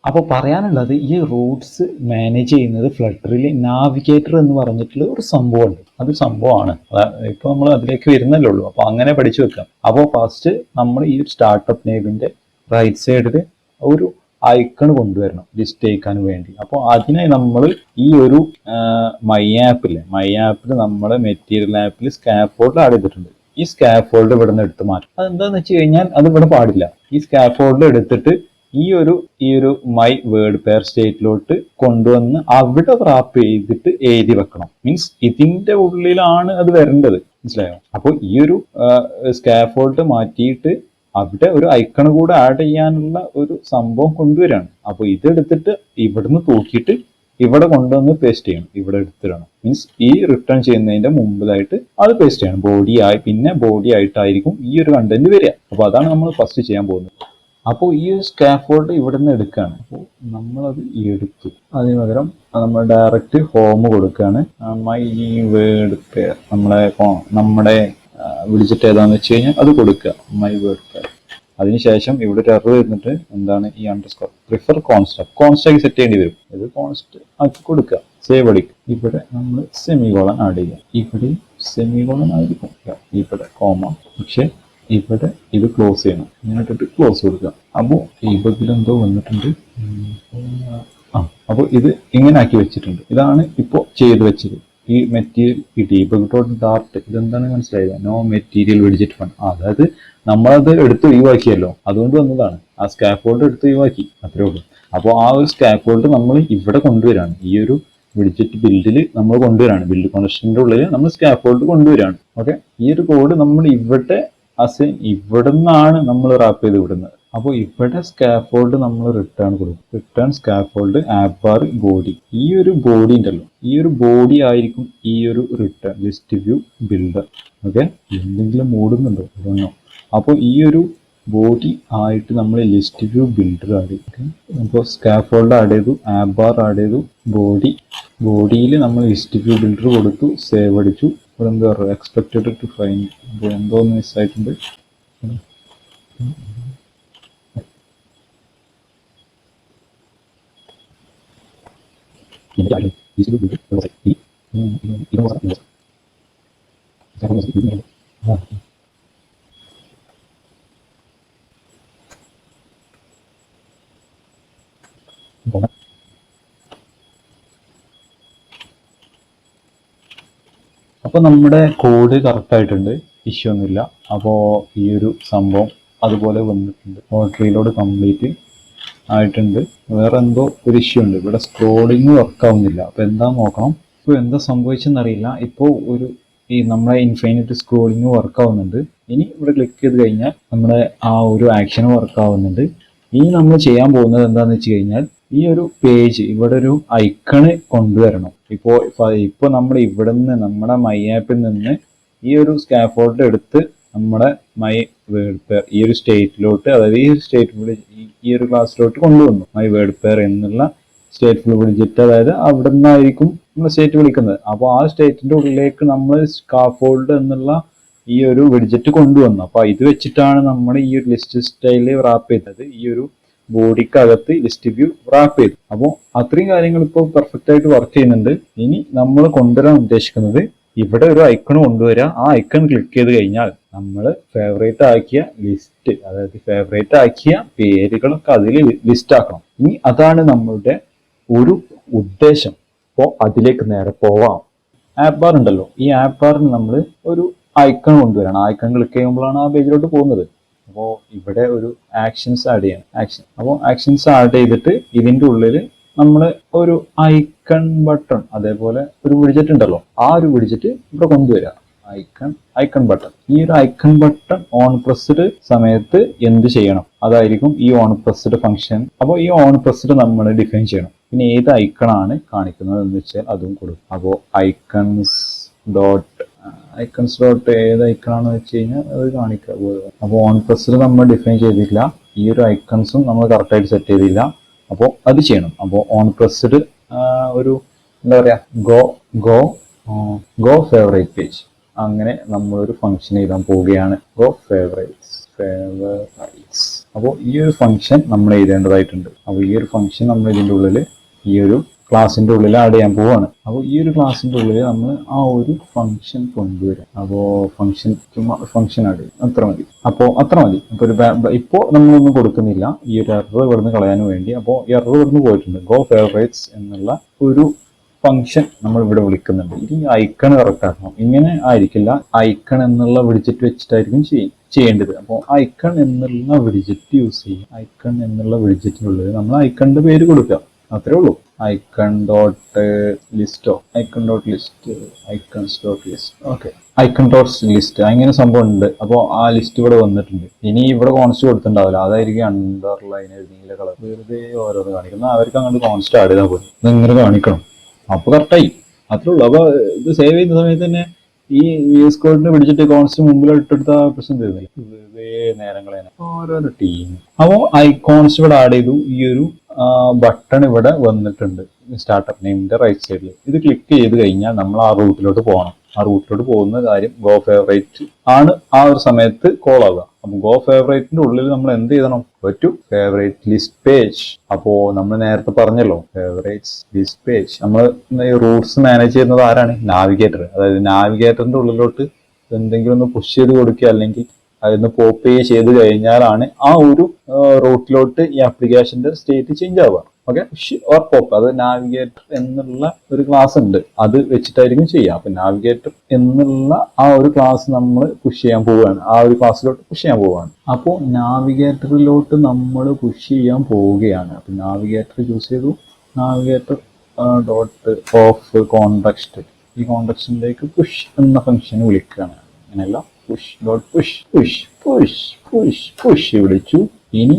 അപ്പോൾ പറയാനുള്ളത് ഈ റൂട്ട്സ് മാനേജ് ചെയ്യുന്നത് ഫ്ലട്ടറിൽ നാവിഗേറ്റർ എന്ന് പറഞ്ഞിട്ടുള്ള ഒരു സംഭവമുണ്ട്. അത് സംഭവമാണ്. ഇപ്പോൾ നമ്മൾ അതിലേക്ക് വരുന്നല്ലേ ഉള്ളൂ. അപ്പോൾ അങ്ങനെ പഠിച്ചു വെക്കാം. അപ്പോൾ ഫസ്റ്റ് നമ്മൾ ഈ സ്റ്റാർട്ടപ്പ് നേവിൻ്റെ റൈറ്റ് സൈഡിൽ ഒരു ഐക്കൺ കൊണ്ടുവരണം ലിസ്റ്റ് ചെയ്യിക്കാൻ വേണ്ടി. അപ്പോൾ അതിനെ നമ്മൾ ഈ ഒരു മൈ ആപ്പിൽ നമ്മൾ മെറ്റീരിയൽ ആപ്പിൽ സ്കാഫോൾഡ് ആഡ് ചെയ്തിട്ടുണ്ട്. ഈ സ്കാഫോൾഡ് ഇവിടെ നിന്ന് എടുത്ത് മാറ്റും. അതെന്താന്ന് വെച്ച് കഴിഞ്ഞാൽ അത് ഇവിടെ പാടില്ല. ഈ സ്കാഫോൾഡ് എടുത്തിട്ട് ഈ ഒരു മൈ വേർഡ് പെയർ സ്റ്റേറ്റിലോട്ട് കൊണ്ടുവന്ന് അവിടെ റാപ്പ് ചെയ്തിട്ട് എഴുതി വെക്കണം. മീൻസ് ഇതിന്റെ ഉള്ളിലാണ് അത് വരേണ്ടത്. മനസ്സിലായോ? അപ്പോൾ ഈ ഒരു സ്കാഫോൾഡ് മാറ്റിയിട്ട് അവിടെ ഒരു ഐക്കൺ കൂടെ ആഡ് ചെയ്യാനുള്ള ഒരു സംഭവം കൊണ്ടുവരാണ്. അപ്പോൾ ഇതെടുത്തിട്ട് ഇവിടുന്ന് തൂക്കിയിട്ട് ഇവിടെ കൊണ്ടുവന്ന് പേസ്റ്റ് ചെയ്യണം. ഇവിടെ എടുത്തിടണം. മീൻസ് ഈ റിട്ടേൺ ചെയ്യുന്നതിന്റെ മുമ്പിലായിട്ട് അത് പേസ്റ്റ് ചെയ്യണം. പിന്നെ ബോഡി ആയിട്ടായിരിക്കും ഈ ഒരു കണ്ടന്റ് വരിക. അപ്പോൾ അതാണ് നമ്മൾ ഫസ്റ്റ് ചെയ്യാൻ പോകുന്നത്. അപ്പോൾ ഈ ഒരു സ്കാഫോൾഡ് ഇവിടെ നിന്ന് എടുക്കുകയാണ്. അപ്പോൾ നമ്മളത് എടുത്തു. അതിന് പകരം നമ്മൾ ഡയറക്റ്റ് ഹോം കൊടുക്കുകയാണ്. മൈ വേർഡ് പെയർ നമ്മുടെ വിളിച്ചിട്ട് ഏതാണെന്ന് വെച്ച് കഴിഞ്ഞാൽ അത് കൊടുക്കുക. My word pair. അതിനുശേഷം ഇവിടെ ഒരു എറർ വരുന്നിട്ട് എന്താണ് ഈ അണ്ടർസ്കോർ പ്രിഫർ കോൺസ്റ്റാക്കി സെറ്റ് ചെയ്യേണ്ടി വരും. ഇത് കോൺസ്റ്റ് ആക്കി കൊടുക്കുക. സേവ് അടിക്കും. ഇവിടെ നമ്മൾ സെമികോളൻ ആഡ് ചെയ്യുക. ഇവിടെ സെമികോളൻ ആയിരിക്കും. ഇവിടെ കോമ. പക്ഷെ ഇവിടെ ഇത് ക്ലോസ് ചെയ്യണം. ഇങ്ങോട്ടിട്ട് ക്ലോസ് കൊടുക്കുക. അപ്പോൾ ഇതിലെന്തോ വന്നിട്ടുണ്ട്. അപ്പോൾ ഇത് ഇങ്ങനെ ആക്കി വെച്ചിട്ടുണ്ട്. ഇതാണ് ഇപ്പോൾ ചെയ്ത് വെച്ചത്. ഈ മെറ്റീരിയൽ ഈ ഡീബഗ്.ഡാർട്ട് ഇതെന്താണ് മനസ്സിലായത്? No material widget found. അതായത് നമ്മളത് എടുത്ത് ഒഴിവാക്കിയല്ലോ, അതുകൊണ്ട് വന്നതാണ്. ആ സ്കാഫോൾഡ് എടുത്ത് ഒഴിവാക്കി, അത്രേ ഉള്ളൂ. അപ്പോൾ ആ ഒരു സ്കാഫോൾഡ് നമ്മൾ ഇവിടെ കൊണ്ടുവരാണ്. ഈ ഒരു വിഡ്ജറ്റ് ബിൽഡിൽ നമ്മൾ കൊണ്ടുവരാണ്. ബിൽഡ് കോൺസ്റ്റന്റിന്റെ ഉള്ളിൽ നമ്മൾ സ്കാഫോൾഡ് കൊണ്ടുവരാണ്. ഓക്കെ, ഈ ഒരു കോഡ് നമ്മൾ ഇവിടെ ഇവിടെ നിന്നാണ് നമ്മൾ റാപ്പ് ചെയ്ത് വിടുന്നത്. അപ്പോൾ ഇവിടെ സ്കാഫോൾഡ് നമ്മൾ റിട്ടേൺ കൊടുക്കും. Return scaffold app bar body. ഈ ഒരു ബോഡി ഉണ്ടല്ലോ, ഈ ഒരു ബോഡി ആയിരിക്കും ഈ ഒരു return list view builder. Okay, എന്തെങ്കിലും മൂടുന്നുണ്ടോ ഇതൊന്നോ. അപ്പോൾ ഈ ഒരു ബോഡി ആയിട്ട് നമ്മൾ ലിസ്റ്റ് വ്യൂ ബിൽഡർ ആഡ് ചെയ്യും. അപ്പോൾ സ്കാഫോൾഡ് ആഡ് ചെയ്തു, ആപ്പ് ബാർ ആഡ് ചെയ്തു, ബോഡിയിൽ നമ്മൾ ലിസ്റ്റ് വ്യൂ ബിൽഡർ കൊടുത്തു, സേവ് അടിച്ചു. ഇവിടെ എന്താ പറയുക, എക്സ്പെക്റ്റഡ് ടു ഫൈൻഡ്. അപ്പോൾ എന്തോന്ന് മിസ്സായിട്ടുണ്ട്. അപ്പോൾ നമ്മുടെ കോഡ് കറക്റ്റ് ആയിട്ടുണ്ട്, ഇഷ്യൂ ഒന്നുമില്ല. അപ്പോൾ ഈ ഒരു സംഭവം അതുപോലെ വന്നിട്ടുണ്ട്. ഓർഡറിലോട് കംപ്ലീറ്റ് ആയിട്ടുണ്ട്. വേറെ എന്തോ ഒരു ഇഷ്യൂ ഉണ്ട്. ഇവിടെ സ്ക്രോളിങ് വർക്ക് ആവുന്നില്ല. അപ്പോൾ എന്താന്ന് നോക്കണം. ഇപ്പോൾ എന്താ സംഭവിച്ചെന്നറിയില്ല. ഇപ്പോൾ നമ്മുടെ ഇൻഫൈനൈറ്റ് സ്ക്രോളിങ് വർക്ക് ആവുന്നുണ്ട്. ഇനി ഇവിടെ ക്ലിക്ക് ചെയ്ത് കഴിഞ്ഞാൽ നമ്മുടെ ആ ഒരു ആക്ഷൻ വർക്ക് ആവുന്നുണ്ട്. ഇനി നമ്മൾ ചെയ്യാൻ പോകുന്നത് എന്താണെന്ന് വെച്ച് കഴിഞ്ഞാൽ ഈ ഒരു പേജ് ഇവിടെ ഒരു ഐക്കണ് കൊണ്ടുവരണം. ഇപ്പോൾ നമ്മൾ ഇവിടെ നിന്ന് നമ്മുടെ മൈ ആപ്പിൽ നിന്ന് ഈ ഒരു സ്കാഫോൾഡ് എടുത്ത് നമ്മുടെ മൈ വേർഡ് പെയർ ഈ ഒരു സ്റ്റേറ്റിലോട്ട്, അതായത് ഈ ഒരു സ്റ്റേറ്റ് ഈ ഒരു ക്ലാസ്സിലോട്ട് കൊണ്ടുവന്നു. മൈ വേർഡ് പെയർ എന്നുള്ള സ്റ്റേറ്റ് വിളിച്ചിട്ട്, അതായത് അവിടെ നിന്നായിരിക്കും നമ്മൾ സ്റ്റേറ്റ് വിളിക്കുന്നത്. അപ്പോൾ ആ സ്റ്റേറ്റിന്റെ ഉള്ളിലേക്ക് നമ്മൾ സ്കാഫോൾഡ് എന്നുള്ള ഈ ഒരു വിഡ്ജറ്റ് കൊണ്ടുവന്നു. അപ്പോൾ ഇത് വെച്ചിട്ടാണ് നമ്മൾ ഈ ഒരു ലിസ്റ്റ് സ്റ്റൈലിൽ റാപ്പ് ചെയ്തത്. ഈ ഒരു ബോഡിക്കകത്ത് ലിസ്റ്റ് വ്യൂ റാപ്പ് ചെയ്തു. അപ്പോൾ അത്രയും കാര്യങ്ങൾ ഇപ്പോൾ പെർഫെക്റ്റ് ആയിട്ട് വർക്ക് ചെയ്യുന്നുണ്ട്. ഇനി നമ്മൾ കൊണ്ടുവരാൻ ഉദ്ദേശിക്കുന്നത് ഇവിടെ ഒരു ഐക്കൺ കൊണ്ടുവരിക. ആ ഐക്കൺ ക്ലിക്ക് ചെയ്ത് കഴിഞ്ഞാൽ നമ്മൾ ഫേവറേറ്റ് ആക്കിയ ലിസ്റ്റ്, അതായത് ഫേവറേറ്റ് ആക്കിയ പേരുകളൊക്കെ അതിൽ ലിസ്റ്റ് ആക്കണം. ഇനി അതാണ് നമ്മളുടെ ഒരു ഉദ്ദേശം. അപ്പോൾ അതിലേക്ക് നേരെ പോവാം. ആപ്പ് ബാർ ഉണ്ടല്ലോ, ഈ ആപ്പ് ബാറിന് നമ്മൾ ഒരു ഐക്കൺ കൊണ്ടുവരണം. ഐക്കൺ ക്ലിക്ക് ചെയ്യുമ്പോഴാണ് ആ പേജിലോട്ട് പോകുന്നത്. അപ്പോൾ ഇവിടെ ഒരു ആക്ഷൻസ് ആഡ് ചെയ്യണം. അപ്പോൾ ആക്ഷൻസ് ആഡ് ചെയ്തിട്ട് ഇതിൻ്റെ ഉള്ളിൽ നമ്മൾ ഒരു ഐക്കൺ ബട്ടൺ, അതേപോലെ ഒരു വിഡ്ജറ്റ് ഉണ്ടല്ലോ, ആ ഒരു വിഡ്ജറ്റ് ഇവിടെ കൊണ്ടുവരിക. Icon button. ഈ ഒരു ഐക്കൺ ബട്ടൺ ഓൺ പ്രസ്ഡ് സമയത്ത് എന്ത് ചെയ്യണം, അതായിരിക്കും ഈ ഓൺ പ്രസ്ഡ് ഫംഗ്ഷൻ. അപ്പോൾ ഈ ഓൺ പ്രസ്ഡ് നമ്മൾ ഡിഫൈൻ ചെയ്യണം. പിന്നെ ഏത് ഐക്കണാണ് കാണിക്കുന്നത് എന്ന് വെച്ചാൽ അതും കൊടുക്കും. അപ്പോൾ ഐക്കൺസ് ഡോട്ട് ഏത് ഐക്കണാണെന്ന് വെച്ച് കഴിഞ്ഞാൽ അത് കാണിക്കുക. അപ്പോൾ ഓൺ പ്രസ്ഡ് നമ്മൾ ഡിഫൈൻ ചെയ്തിട്ടില്ല. ഈ ഒരു ഐക്കൺസും നമ്മൾ കറക്റ്റായിട്ട് സെറ്റ് ചെയ്തില്ല. അപ്പോൾ അത് ചെയ്യണം. അപ്പോൾ ഓൺ പ്രസ്ഡ് ഒരു എന്താ പറയുക, ഗോ ഫേവറേറ്റ് പേജ്, അങ്ങനെ നമ്മളൊരു ഫംഗ്ഷൻ എഴുതാൻ പോവുകയാണ്. Go favourites. അപ്പോൾ ഈ ഒരു ഫംഗ്ഷൻ നമ്മൾ എഴുതേണ്ടതായിട്ടുണ്ട്. അപ്പോൾ ഈ ഒരു ഫംഗ്ഷൻ നമ്മൾ ഇതിൻ്റെ ഉള്ളിൽ ഈ ഒരു ക്ലാസ്സിൻ്റെ ഉള്ളിൽ ആഡ് ചെയ്യാൻ പോവാണ്. അപ്പോൾ ഈ ഒരു ക്ലാസ്സിൻ്റെ ഉള്ളിൽ നമ്മൾ ആ ഒരു ഫംഗ്ഷൻ കൊണ്ടുവരാം. അപ്പോൾ ഫംഗ്ഷൻ ആഡ് ചെയ്യും, അത്ര മതി. അപ്പോൾ അത്ര മതി. ഇപ്പോൾ നമ്മളൊന്നും കൊടുക്കുന്നില്ല ഈ ഒരു എറർ ഇവിടുന്ന് കളയാൻ വേണ്ടി. അപ്പോൾ എറർ ഇവിടുന്ന് പോയിട്ടുണ്ട്. ഗോ ഫേവറേറ്റ്സ് എന്നുള്ള ഒരു ഫംഗ്ഷൻ നമ്മൾ ഇവിടെ വിളിക്കുന്നുണ്ട്. ഇനി ഐക്കൺ കറക്റ്റ് ആക്കണം. ഇങ്ങനെ ആയിരിക്കില്ല, ഐക്കൺ എന്നുള്ള വിഡിജറ്റ് വെച്ചിട്ടായിരിക്കും ചെയ്യേണ്ടത്. അപ്പോൾ ഐക്കൺ എന്നുള്ള വിഡിജറ്റ് യൂസ് ചെയ്യും. ഐക്കൺ എന്നുള്ള വിഡിജറ്റിനുള്ളിൽ നമ്മൾ ഐക്കണിന്റെ പേര് കൊടുക്കുക, അത്രേ ഉള്ളൂ. ഐക്കൺ ഡോട്ട് ലിസ്റ്റോ, icon dot list, icons dot list, okay, icon dot list, അങ്ങനെ സംഭവം ഉണ്ട്. അപ്പോൾ ആ ലിസ്റ്റ് ഇവിടെ വന്നിട്ടുണ്ട്. ഇനി ഇവിടെ കോൺസ്റ്റ് കൊടുത്തിട്ടുണ്ടാവില്ല, അതായിരിക്കും അണ്ടർലൈൻ നീല കളർ വെറുതെ ഓരോന്ന് കാണിക്കുന്നത്. അവർക്ക് അങ്ങോട്ട് കോൺസ്റ്റ് ആഡ് ചെയ്താൽ പോലും ഇതിങ്ങനെ കാണിക്കണം. അപ്പോൾ കറക്റ്റായി, അത്രേ ഉള്ളൂ. അപ്പോൾ ഇത് സേവ് ചെയ്യുന്ന സമയത്ത് തന്നെ ഈ VS കോഡിനെ പിടിച്ചിട്ട് കോൺസ്റ്റ് മുമ്പിൽ ഇട്ടെടുത്ത പ്രശ്നം തീർന്നില്ല. വെറുതെ നേരങ്ങളേനെ ഓരോരോ ടീം. അപ്പോൾ കോൺസ്റ്റ് ഇവിടെ ആഡ് ചെയ്തു. ഈ ഒരു ബട്ടൺ ഇവിടെ വന്നിട്ടുണ്ട് സ്റ്റാർട്ടപ്പ് നെയിമിന്റെ റൈറ്റ് സൈഡിൽ. ഇത് ക്ലിക്ക് ചെയ്ത് കഴിഞ്ഞാൽ നമ്മൾ ആ റൂട്ടിലോട്ട് പോകണം. ആ റൂട്ടിലോട്ട് പോകുന്ന കാര്യം ഗോ ഫേവറേറ്റ് ആണ് ആ ഒരു സമയത്ത് കോൾ ആവുക. അപ്പൊ ഗോ ഫേവറേറ്റിന്റെ ഉള്ളിൽ നമ്മൾ എന്ത് ചെയ്യണം? പറ്റും ഫേവറേറ്റ് ലിസ്റ്റ് പേജ്. അപ്പോ നമ്മൾ നേരത്തെ പറഞ്ഞല്ലോ ഫേവറേറ്റ്സ് ലിസ്റ്റ് പേജ്. നമ്മൾ ഈ റൂട്ട്സ് മാനേജ് ചെയ്യുന്നത് ആരാണ്? നാവിഗേറ്റർ. അതായത് നാവിഗേറ്ററിന്റെ ഉള്ളിലോട്ട് എന്തെങ്കിലും ഒന്ന് പുഷ് ചെയ്ത് കൊടുക്കുക, അല്ലെങ്കിൽ അതിന് പോപ്പ് ചെയ്ത് കഴിഞ്ഞാലാണ് ആ ഒരു റൂട്ടിലോട്ട് ഈ ആപ്ലിക്കേഷന്റെ സ്റ്റേറ്റ് ചേഞ്ച് ആവുക. ഓക്കെ, പുഷ് ഓർ പോപ്പ്, അത് നാവിഗേറ്റർ എന്നുള്ള ഒരു ക്ലാസ് ഉണ്ട്, അത് വെച്ചിട്ടായിരിക്കും ചെയ്യുക. അപ്പൊ നാവിഗേറ്റർ എന്നുള്ള ആ ഒരു ക്ലാസ് നമ്മൾ പുഷ് ചെയ്യാൻ പോവുകയാണ്, ആ ഒരു ക്ലാസ്സിലോട്ട് പുഷ് ചെയ്യാൻ പോവുകയാണ്. അപ്പോൾ നാവിഗേറ്ററിലോട്ട് നമ്മൾ പുഷ് ചെയ്യാൻ പോവുകയാണ്. അപ്പൊ നാവിഗേറ്റർ ചൂസ് ചെയ്തു. നാവിഗേറ്റർ ഡോട്ട് ഓഫ് കോണ്ടെക്സ്റ്റ്, ഈ കോണ്ടെക്സ്റ്റിലേക്ക് പുഷ് എന്ന ഫംഗ്ഷൻ വിളിക്കുകയാണ്. അങ്ങനെയല്ല, push dot push push push push push വിളിച്ചു. ഇനി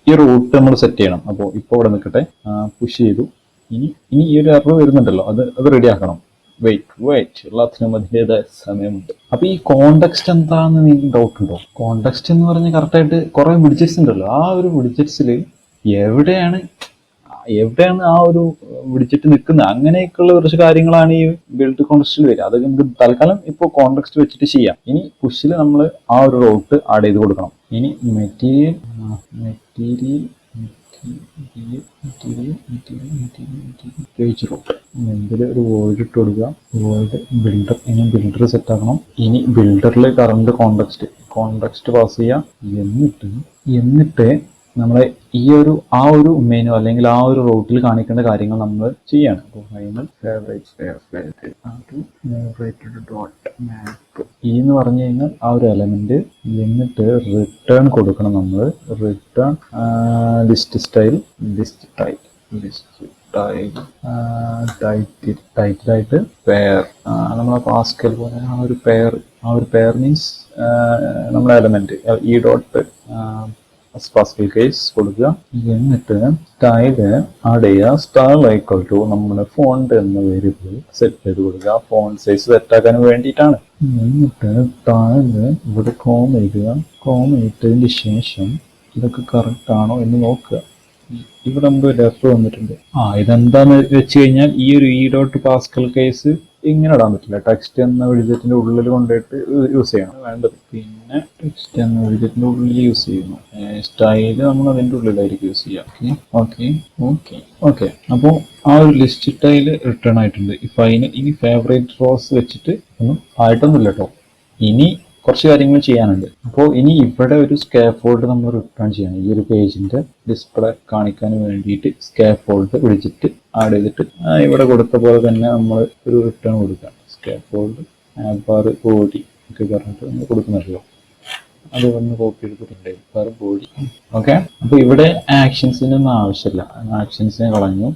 ഈ റൂട്ട് നമ്മൾ സെറ്റ് ചെയ്യണം. അപ്പോൾ ഇപ്പോൾ ഇവിടെ നിൽക്കട്ടെ, പുഷ് ചെയ്തു. ഇനി ഈ ഒരു എറർ വരുന്നുണ്ടല്ലോ, അത് റെഡി ആക്കണം. വെയിറ്റ് എല്ലാത്തിനും അതിൻ്റെതായ സമയമുണ്ട്. അപ്പൊ ഈ കോണ്ടെക്സ്റ്റ് എന്താണെന്ന് നിങ്ങൾക്ക് ഡൗട്ട് ഉണ്ടോ? കോണ്ടെക്സ്റ്റ് എന്ന് പറഞ്ഞാൽ കറക്റ്റായിട്ട് കുറെ വിഡിജറ്റ്സ് ഉണ്ടല്ലോ. ആ ഒരു വിഡിജറ്റ്സിൽ എവിടെയാണ് ആ ഒരു വിഡിജറ്റ് നിൽക്കുന്നത്, അങ്ങനെയൊക്കെയുള്ള കുറച്ച് കാര്യങ്ങളാണ് ഈ ബിൽഡ് കോണ്ടെക്സ്റ്റിൽ വരിക. അത് നമുക്ക് തൽക്കാലം ഇപ്പോൾ കോണ്ടെക്സ്റ്റ് വെച്ചിട്ട് ചെയ്യാം. ഇനി പുഷിൽ നമ്മൾ ആ ഒരു റൂട്ട് ആഡ് ചെയ്ത് കൊടുക്കണം. ഇനി മെറ്റീരിയൽ പേജ് റൂട്ട് എന്തിൽ ഒരു വോയിഡ് ഇട്ട് കൊടുക്കുക. Void builder. ഇനി ബിൽഡർ സെറ്റ് ആക്കണം. ഇനി ബിൽഡറിൽ കറണ്ട് കോണ്ടെക്സ്റ്റ് പാസ് ചെയ്യാം. എന്നിട്ട് നമ്മൾ ആ ഒരു മെനു അല്ലെങ്കിൽ ആ ഒരു റൂട്ടിൽ കാണിക്കേണ്ട കാര്യങ്ങൾ നമ്മൾ ചെയ്യാണ്. അപ്പോൾ ഫൈനൽ ഫേവറേറ്റ് ഡോട്ട് മാപ്പ് എന്ന് പറഞ്ഞു കഴിഞ്ഞാൽ ആ ഒരു എലമെന്റ്. എന്നിട്ട് റിട്ടേൺ കൊടുക്കണം നമ്മൾ. റിട്ടേൺ ലിസ്റ്റ് ടൈറ്റിലായിട്ട് പെയർ. നമ്മളെ പാസ്കൽ പോലെ ആ ഒരു പെയർ മീൻസ് നമ്മുടെ എലമെന്റ് ഈ ഡോട്ട് സ്പെസിഫിൽ കേസ് കൊടുക്കുക. എന്നിട്ട് സ്റ്റൈല് ആഡ് ചെയ്യുക. സ്റ്റൈൽ ഈക്വൽ ടു നമ്മുടെ ഫോണ്ട് എന്ന വേരിയബിൾ സെറ്റ് ചെയ്ത് കൊടുക്കുക. ഫോണ്ട് സൈസ് സെറ്റാക്കാൻ വേണ്ടിയിട്ടാണ്. എന്നിട്ട് താഴെ ഇവിടെ കോമ ഇടുക. കോമ ഇട്ടതിന് ശേഷം ഇതൊക്കെ കറക്റ്റ് ആണോ എന്ന് നോക്കുക. ഇവിടെ നമുക്ക് ഒരു എറർ വന്നിട്ടുണ്ട്. ഇതെന്താന്ന് വെച്ച് കഴിഞ്ഞാൽ ഈ ഒരു ഡോട്ട് പാസ്കൽ കേസ് ഇങ്ങനെ ഇടാൻ പറ്റില്ല. ടെക്സ്റ്റ് എന്ന വിഡിജറ്റിന്റെ ഉള്ളിൽ കൊണ്ടുപോയിട്ട് യൂസ് ചെയ്യണം വേണ്ടത്. പിന്നെ ടെക്സ്റ്റ് എന്ന വിഡിജറ്റിന്റെ ഉള്ളിൽ യൂസ് ചെയ്യുന്നു. സ്റ്റൈല് നമ്മൾ അതിന്റെ ഉള്ളിലായിരിക്കും യൂസ് ചെയ്യാം. ഓക്കെ. അപ്പോൾ ആ ഒരു ലിസ്റ്റ് സ്റ്റൈല് റിട്ടേൺ ആയിട്ടുണ്ട്. ഇനി ഫേവറേറ്റ് റോസ് വെച്ചിട്ട് ഒന്നും ആയിട്ടൊന്നുമില്ല കേട്ടോ. ഇനി കുറച്ച് കാര്യങ്ങൾ ചെയ്യാനുണ്ട്. അപ്പോൾ ഇനി ഇവിടെ ഒരു സ്കാഫോൾഡ് നമ്മൾ റിട്ടേൺ ചെയ്യണം. ഈ ഒരു പേജിന്റെ ഡിസ്പ്ലേ കാണിക്കാൻ വേണ്ടിയിട്ട് സ്കാഫോൾഡ് വിളിച്ചിട്ട് ആഡ് ചെയ്തിട്ട് ഇവിടെ കൊടുത്ത പോലെ തന്നെ നമ്മൾ ഒരു റിട്ടേൺ കൊടുക്കാം. സ്കാഫോൾഡ് ബാർ ബോഡി ഒക്കെ പറഞ്ഞിട്ട് നമ്മൾ കൊടുക്കുന്നല്ലോ. അത് വന്ന് കോപ്പി എടുത്തിട്ടുണ്ട്. Bar body. ഓക്കെ. അപ്പോൾ ഇവിടെ ആക്ഷൻസിനൊന്നും ആവശ്യമില്ല. ആക്ഷൻസിനെ കളഞ്ഞു.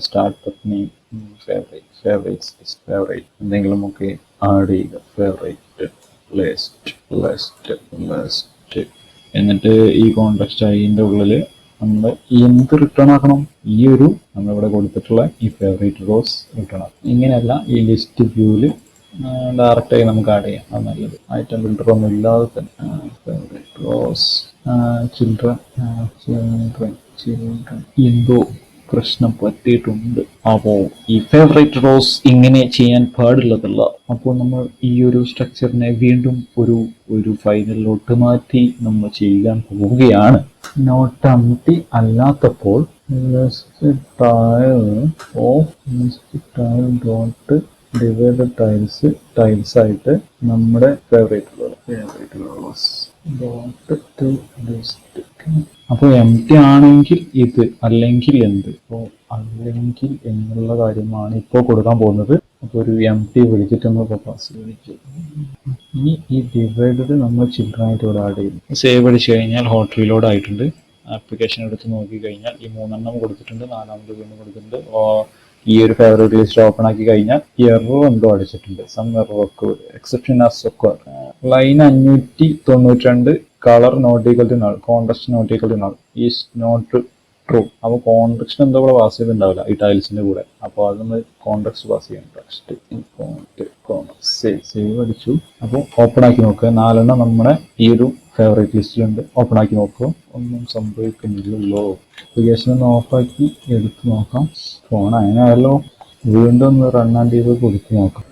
സ്റ്റാർട്ടപ്പ് നെയിം ഫേവറേറ്റ് എന്തെങ്കിലും ഒക്കെ ആഡ് ചെയ്യുക. ഫേവറേറ്റ് ലിസ്റ്റ് എന്നിട്ട് ഈ കോണ്ടെക്സ്റ്റ് അതിൻ്റെ ഉള്ളിൽ നമ്മൾ എന്ത് റിട്ടേൺ ആക്കണം? ഈ ഒരു നമ്മളിവിടെ കൊടുത്തിട്ടുള്ള ഈ ഫേവറേറ്റ് റോസ് റിട്ടേൺ ആക്കണം. ഇങ്ങനെയല്ല, ഈ ലിസ്റ്റ് വ്യൂവിൽ ഡയറക്റ്റായി നമുക്ക് ആഡ് ചെയ്യാം. അത് നല്ലത്. ഐറ്റം ബിൽഡർ ഒന്നും ഇല്ലാതെ തന്നെ ഫേവറേറ്റ് റോസ് ചിൽഡ്രൻ എന്തോ പ്രശ്നം പറ്റിയിട്ടുണ്ട്. അപ്പോൾ ഈ ഫേവറേറ്റ് റോസ് ഇങ്ങനെ ചെയ്യാൻ പാടുള്ളതല്ല. അപ്പോൾ നമ്മൾ ഈ ഒരു സ്ട്രക്ചറിനെ വീണ്ടും ഒരു ഫൈനലിലോട്ട് മാറ്റി നമ്മൾ ചെയ്യാൻ പോവുകയാണ്. നോട്ട് എംപ്റ്റി അല്ലാത്തപ്പോൾ ഡിവൈഡ് ടൈൽസ് ആയിട്ട് നമ്മുടെ ഫേവറേറ്റ് റോസ് അപ്പോൾ എം ടി ആണെങ്കിൽ ഇത്, അല്ലെങ്കിൽ എന്ത്. അപ്പോൾ അല്ലെങ്കിൽ എന്നുള്ള കാര്യമാണ് ഇപ്പോൾ കൊടുക്കാൻ പോകുന്നത്. അപ്പോൾ ഒരു എം ടി വിളിച്ചിട്ട് നമ്മൾ പാസ് വിളിച്ചു. ഇനി ഈ ഡിവൈഡഡ് നമ്മൾ ചിൽഡ്രനായിട്ട് ഇവിടെ ആഡ് ചെയ്യും. സേവ് അടിച്ചു കഴിഞ്ഞാൽ ഹോട്ട് റീലോഡ് ആയിട്ടുണ്ട്. ആപ്ലിക്കേഷൻ എടുത്ത് നോക്കി കഴിഞ്ഞാൽ ഈ 3 കൊടുത്തിട്ടുണ്ട്, 4 വീണ്ടും കൊടുത്തിട്ടുണ്ട്. ഈ ഒരു ഫേവറേറ്റ് ലിസ്റ്റ് ഓപ്പൺ ആക്കി കഴിഞ്ഞാൽ എറർ എന്തോ അടിച്ചിട്ടുണ്ട്. സം എറർ ഒക്കെ exception has occur. Line 592 colour not equal to null, contrast not equal to null is not true. അപ്പോൾ കോൺട്രാക്ഷൻ എന്തോ കൂടെ പാസ് ചെയ്തിട്ടുണ്ടാവില്ല ഈ ടൈൽസിന്റെ കൂടെ. അപ്പോൾ അത് നമ്മൾ കോൺട്രാക്ട് പാസ് ചെയ്യണം. സേവ് അടിച്ചു. അപ്പോൾ ഓപ്പൺ ആക്കി നോക്കുക. 4 നമ്മുടെ ഈ ഒരു ഫേവറേറ്റ് ലിസ്റ്റിലുണ്ട്. ഓപ്പൺ ആക്കി നോക്കുക. ഒന്നും സംഭവിക്കുന്നില്ലല്ലോ. ആപ്ലിക്കേഷൻ ഒന്ന് ഓഫാക്കി എടുത്ത് നോക്കാം. ഫോൺ അങ്ങനെയല്ലോ. വീണ്ടും ഒന്ന് റൺ ആൻഡ് ചെയ്ത് കൊടുത്ത് നോക്കാം.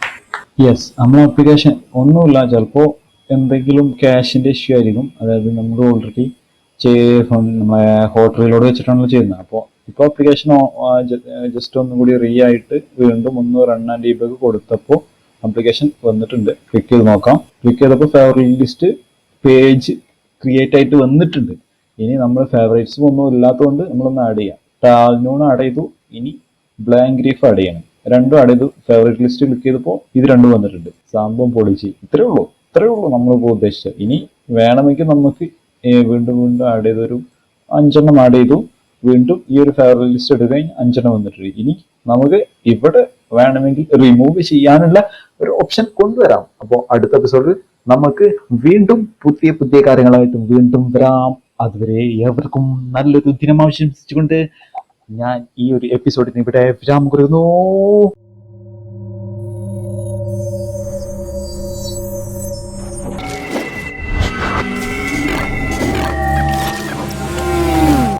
യെസ്, നമ്മളെ ആപ്ലിക്കേഷൻ ഒന്നുമില്ല. ചിലപ്പോൾ എന്തെങ്കിലും ക്യാഷിന്റെ ഇഷ്യൂ ആയിരിക്കും. അതായത് നമ്മൾ ഓൾറെഡി നമ്മളെ ഹോട്ട് റീലോഡ് വെച്ചിട്ടാണല്ലോ ചെയ്യുന്നത്. അപ്പോൾ ഇപ്പോൾ ആപ്ലിക്കേഷൻ ജസ്റ്റ് ഒന്നും കൂടി റീ ആയിട്ട് വീണ്ടും ഒന്ന് റൺ ആൻഡ് ഡീബഗ് കൊടുത്തപ്പോൾ ആപ്ലിക്കേഷൻ വന്നിട്ടുണ്ട്. ക്ലിക്ക് ചെയ്ത് നോക്കാം. ക്ലിക്ക് ചെയ്തപ്പോൾ ഫേവറേറ്റ് ലിസ്റ്റ് പേജ് ക്രിയേറ്റ് ആയിട്ട് വന്നിട്ടുണ്ട്. ഇനി നമ്മൾ ഫേവറേറ്റ്സ് ഒന്നും ഇല്ലാത്തതുകൊണ്ട് നമ്മളൊന്ന് ആഡ് ചെയ്യാം. ടാൽനൂൺ ആഡ് ചെയ്തു. ഇനി ബ്ലാങ്ക് ഗ്രീഫ് ആഡ് ചെയ്യണം. രണ്ടും ആഡ് ചെയ്തു. ഫേവറേറ്റ് ലിസ്റ്റ് ക്ലിക്ക് ചെയ്തപ്പോൾ ഇത് രണ്ടും വന്നിട്ടുണ്ട്. സാമ്പം പൊളിച്ച്. ഇത്രയേ ഉള്ളൂ നമ്മളിപ്പോൾ ഉദ്ദേശിച്ചത്. ഇനി വേണമെങ്കിൽ നമുക്ക് വീണ്ടും ആഡ് ചെയ്തൊരു 5 ആഡ് ചെയ്തു. വീണ്ടും ഈ ഒരു ഫേവറേറ്റ് ലിസ്റ്റ് എടുത്ത് കഴിഞ്ഞാൽ 5 വന്നിട്ടുണ്ട്. ഇനി നമുക്ക് ഇവിടെ വേണമെങ്കിൽ റിമൂവ് ചെയ്യാനുള്ള ഒരു ഓപ്ഷൻ കൊണ്ടുവരാം. അപ്പോൾ അടുത്ത എപ്പിസോഡിൽ നമുക്ക് വീണ്ടും പുതിയ കാര്യങ്ങളായിട്ട് വീണ്ടും വരാം. അതുവരെ ഏവർക്കും നല്ലൊരു ദിനം ആശംസിച്ചുകൊണ്ട് ഞാൻ ഈ ഒരു എപ്പിസോഡിന് ഇവിടെ വിരാമം കുറിക്കുന്നു.